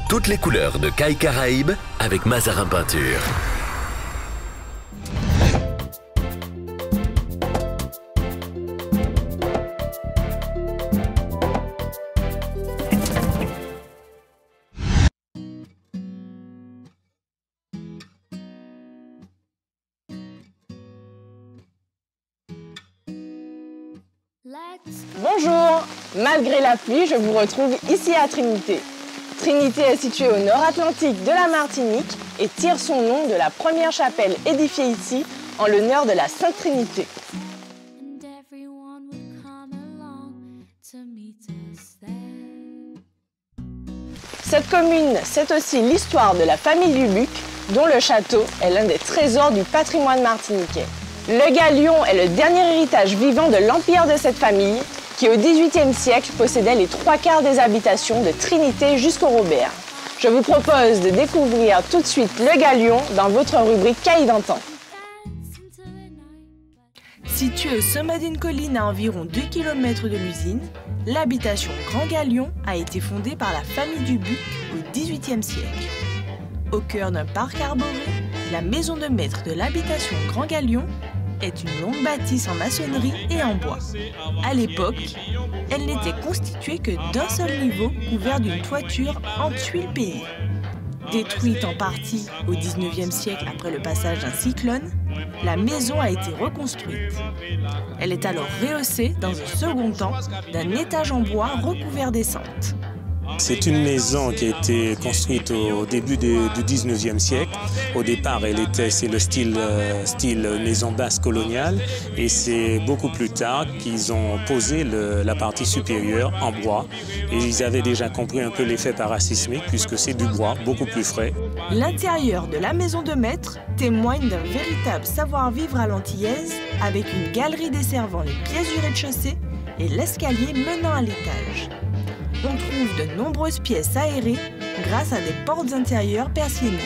Toutes les couleurs de Caille Caraïbes avec Mazarin Peinture. Bonjour! Malgré la pluie, je vous retrouve ici à Trinité. Trinité est située au nord Atlantique de la Martinique et tire son nom de la première chapelle édifiée ici en l'honneur de la Sainte Trinité. Cette commune, c'est aussi l'histoire de la famille Lubuc, dont le château est l'un des trésors du patrimoine martiniquais. Le Galion est le dernier héritage vivant de l'empire de cette famille, qui au XVIIIe siècle possédait les 3/4 des habitations de Trinité jusqu'au Robert. Je vous propose de découvrir tout de suite le Galion dans votre rubrique Caille d'antan. Située au sommet d'une colline à environ 2 km de l'usine, l'habitation Grand Galion a été fondée par la famille Dubuc au XVIIIe siècle. Au cœur d'un parc arboré, la maison de maître de l'habitation Grand Galion est une longue bâtisse en maçonnerie et en bois. À l'époque, elle n'était constituée que d'un seul niveau couvert d'une toiture en tuiles pays. Détruite en partie au XIXe siècle après le passage d'un cyclone, la maison a été reconstruite. Elle est alors rehaussée dans un second temps d'un étage en bois recouvert d'essente. C'est une maison qui a été construite au début du 19e siècle. Au départ, c'est le style maison basse coloniale et c'est beaucoup plus tard qu'ils ont posé la partie supérieure en bois. Et ils avaient déjà compris un peu l'effet parasismique puisque c'est du bois beaucoup plus frais. L'intérieur de la maison de maître témoigne d'un véritable savoir-vivre à l'antillaise avec une galerie desservant les pièces du rez-de-chaussée et l'escalier menant à l'étage. On trouve de nombreuses pièces aérées grâce à des portes intérieures persiennées.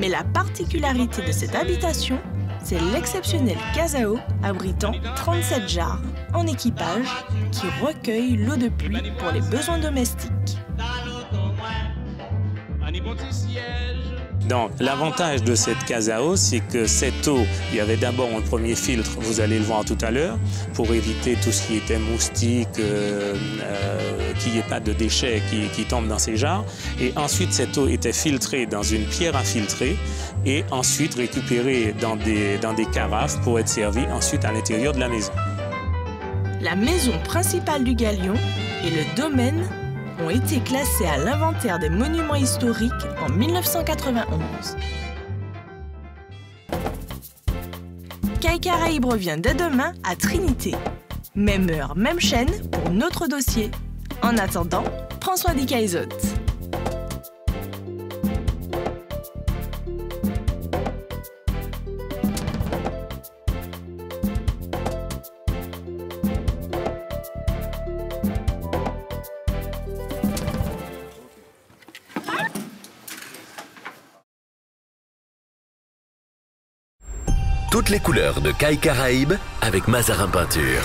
Mais la particularité de cette habitation, c'est l'exceptionnel casao abritant 37 jarres en équipage qui recueillent l'eau de pluie pour les besoins domestiques. Donc, l'avantage de cette casao, c'est que cette eau, il y avait d'abord un premier filtre, vous allez le voir tout à l'heure, pour éviter tout ce qui était moustique, qu'il n'y ait pas de déchets qui tombent dans ces jarres. Et ensuite, cette eau était filtrée dans une pierre à filtrer et ensuite récupérée dans des carafes pour être servie ensuite à l'intérieur de la maison. La maison principale du Galion et le domaine ont été classés à l'inventaire des monuments historiques en 1991. Caille Caraïbes revient dès demain à Trinité. Même heure, même chaîne pour notre dossier. En attendant, prends soin des caillottes. Toutes les couleurs de Caille Caraïbes avec Mazarin Peinture.